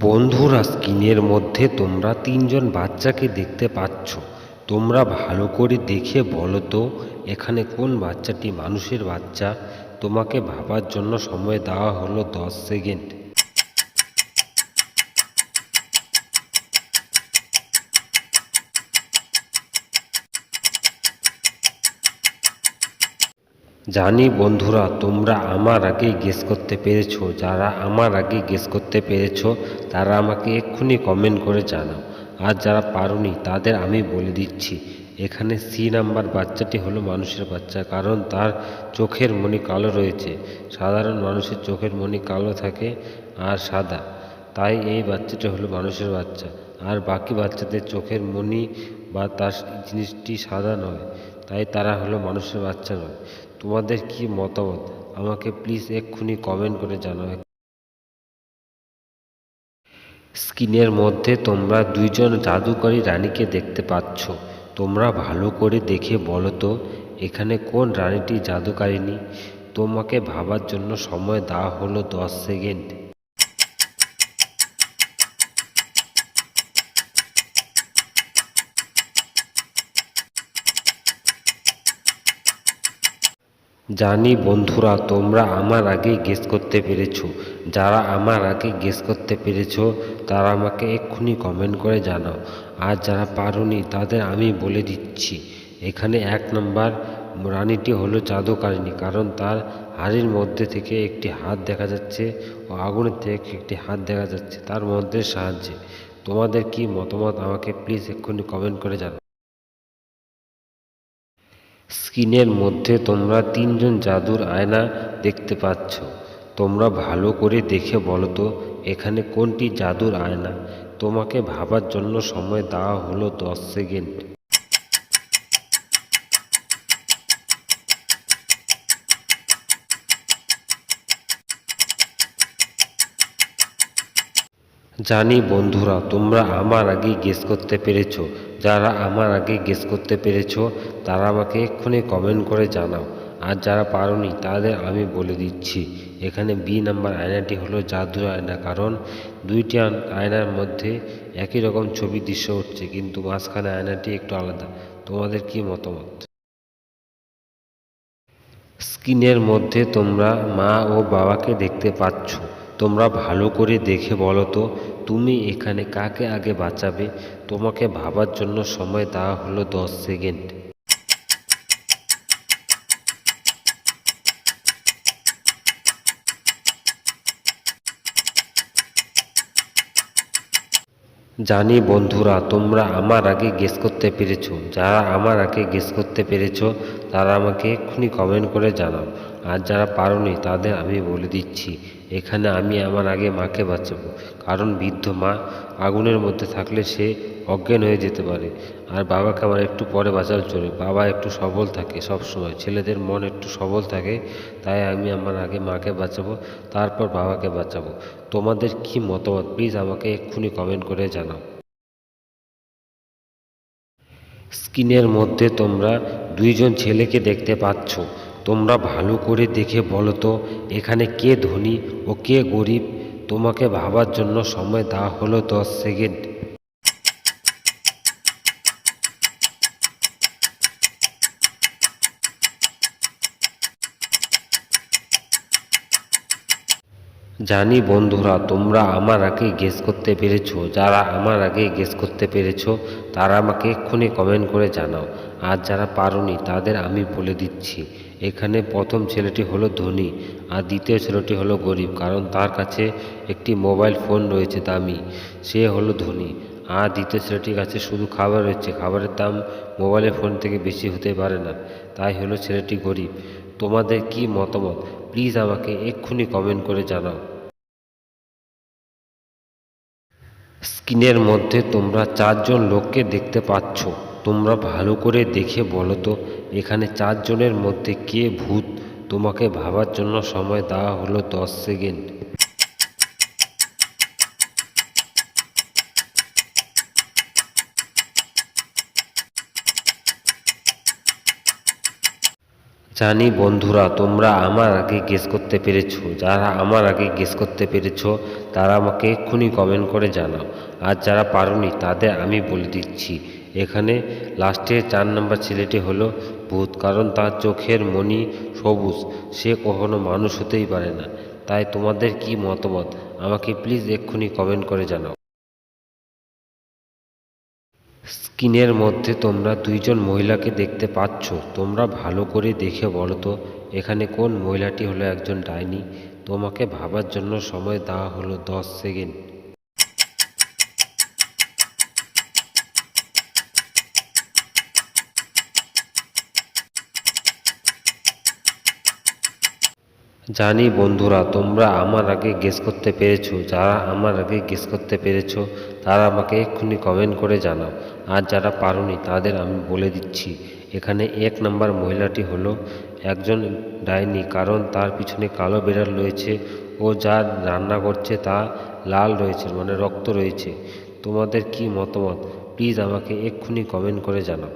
বন্ধুরা, স্ক্রিনের মধ্যে তোমরা তিনজন বাচ্চাকে দেখতে পাচ্ছ। তোমরা ভালো করে দেখে বলো তো এখানে কোন বাচ্চাটি মানুষের বাচ্চা। তোমাকে ভাবার জন্য সময় দেওয়া হলো 10 সেকেন্ড। জানি বন্ধুরা, তোমরা আমার আগে গেস করতে পেরেছো। যারা আমার আগে গেস করতে পেরেছো তারা আমাকে এক্ষুনি কমেন্ট করে জানাও। আর যারা পারোনি তাদের আমি বলে দিচ্ছি, এখানে সি নাম্বার বাচ্চাটি হলো মানুষের বাচ্চা, কারণ তার চোখের মণি কালো রয়েছে। সাধারণ মানুষের চোখের মণি কালো থাকে আর সাদা, তাই এই বাচ্চাটি হলো মানুষের বাচ্চা। আর বাকি বাচ্চাদের চোখের মণি বা তার জিনিসটি সাদা নয়, তাই তারা হলো মানুষের বাচ্চা নয়। তোমাদের কি মতামত আমাকে প্লিজ এক্ষুনি কমেন্ট করে জানাও। স্ক্রিনের মধ্যে তোমরা দুইজন জাদুকরী রানীকে দেখতে পাচ্ছ। তোমরা ভালো করে দেখে বলো তো এখানে কোন রানীটি জাদুকারিনী। তোমাকে ভাবার জন্য সময় দেওয়া হলো 10 সেকেন্ড। জানি বন্ধুরা, তোমরা আমার আগে গেস করতে পেরেছো। যারা আমার আগে গেস করতে পেরেছো তারা আমাকে এক্ষুনি কমেন্ট করে জানাও। আর যারা পারোনি তাদের আমি বলে দিচ্ছি, এখানে 1 নম্বর রানীটি হলো জাদুকারিনী, কারণ তার হাড়ির মধ্যে থেকে একটি হাত দেখা যাচ্ছে ও আগুনের থেকে একটি হাত দেখা যাচ্ছে তার মধ্যে সাহায্যে। তোমাদের কি মতামত আমাকে প্লিজ এক্ষুনি কমেন্ট করে জানাও। স্ক্রিনের মধ্যে তোমরা তিনজন জাদুর আয়না দেখতে পাচ্ছ। তোমরা ভালো করে দেখে বলো তো এখানে কোনটি জাদুর আয়না। তোমাকে ভাবার জন্য সময় দেওয়া হলো 10 সেকেন্ড। জানি বন্ধুরা, তোমরা আমার আগে গেস করতে পেরেছো। যারা আমার আগে গেস করতে পেরেছো তারা আমাকে এক্ষুনি কমেন্ট করে জানাও। আর যারা পারোনি তাদের আমি বলে দিচ্ছি, এখানে বি নাম্বার আয়নাটি হলো জাদুর আয়না, কারণ দুইটি আয়নার মধ্যে একই রকম ছবি দৃশ্য উঠছে, কিন্তু মাঝখানে আয়নাটি একটু আলাদা। তোমাদের কি মতামত? স্ক্রিনের মধ্যে তোমরা মা ও বাবাকে দেখতে পাচ্ছ। তোমরা ভালো করে দেখে বলো তো তুমি এখানে কাকে আগে বাঁচাবে। তোমাকে ভাবার জন্য সময় দেওয়া হলো 10 সেকেন্ড। জানি বন্ধুরা, তোমরা আমার আগে গেস করতে পেরেছো। যারা আমার আগে গেস করতে পেরেছো তারা আমাকে এক্ষুনি কমেন্ট করে জানাও। আর যারা পারোনি তাদের আমি বলে দিচ্ছি, এখানে আমি আমার আগে মাকে বাঁচাবো, কারণ বৃদ্ধ মা আগুনের মধ্যে থাকলে সে অজ্ঞান হয়ে যেতে পারে। আর বাবাকে আমার একটু পরে বাঁচালে চলে, বাবা একটু সবল থাকে সব সময়, ছেলেদের মন একটু সবল থাকে, তাই আমি আমার আগে মাকে বাঁচাবো, তারপর বাবাকে বাঁচাবো। তোমাদের কি মতামত প্লিজ আমাকে এক্ষুনি কমেন্ট করে জানাও। স্ক্রিনের মধ্যে তোমরা দুইজন ছেলেকে দেখতে পাচ্ছ। তোমরা ভালো করে দেখে বলো তো এখানে কে ধনী ও কে গরিব। তোমাকে ভাবার জন্য সময় দেওয়া হলো 10 সেকেন্ড। জানি বন্ধুরা, তোমরা আমার আগে গেস করতে পেরেছো। যারা আমার আগে গেস করতে পেরেছো তারা আমাকে এক্ষুনি কমেন্ট করে জানাও। আর যারা পারোনি তাদের আমি বলে দিচ্ছি, এখানে প্রথম ছেলেটি হলো ধনী আর দ্বিতীয় ছেলেটি হলো গরিব, কারণ তার কাছে একটি মোবাইল ফোন রয়েছে দামি, সে হলো ধনী। আর দ্বিতীয় ছেলেটির কাছে শুধু খাবার রয়েছে, খাবারের দাম মোবাইলের ফোন থেকে বেশি হতে পারে না, তাই হলো ছেলেটি গরিব। তোমাদের কি মতামত প্লিজ আমাকে এক্ষুনি কমেন্ট করে জানাও। স্ক্রিনের মধ্যে তোমরা 4 জন লোককে দেখতে পাচ্ছ। তোমরা ভালো করে দেখে বলো তো এখানে 4 জনের মধ্যে কে ভূত। তোমাকে ভাবার জন্য সময় দেওয়া হলো 10 সেকেন্ড। জানি বন্ধুরা, তোমরা আমার আগে গেস করতে পেরেছো। যারা আমার আগে গেস করতে পেরেছো তারা আমাকে এক্ষুনি কমেন্ট করে জানাও। আর যারা পারোনি তাদের আমি বলে দিচ্ছি, এখানে লাস্টে 4 নম্বর ছেলেটি হলো ভূত, কারণ তার চোখের মণি সবুজ, সে কখনো মানুষ হতেই পারে না। তাই তোমাদের কি মতামত আমাকে প্লিজ এক্ষুনি কমেন্ট করে জানাও। স্ক্রিনের মধ্যে তোমরা দুইজন মহিলাকে দেখতে পাচ্ছ, তোমরা ভালো করে দেখে বলো তো এখানে কোন মহিলাটি হলো একজন ডাইনি। তোমাকে ভাবার জন্য সময় দেওয়া হলো 10 সেকেন্ড। জানি বন্ধুরা তোমরা আমার আগে গেস করতে পেরেছো। যারা আমার আগে গেস করতে পেরেছো তারা আমাকে এক্ষুনি কমেন্ট করে জানাও। আর যারা পারোনি তাদের আমি বলে দিচ্ছি, এখানে 1 নম্বর মহিলাটি হলো একজন ডাইনি, কারণ তার পিছনে কালো বিড়াল রয়েছে ও যা রান্না করছে তা লাল রয়েছে, মানে রক্ত রয়েছে। তোমাদের কি মতামত প্লিজ আমাকে এক্ষুনি কমেন্ট করে জানাও।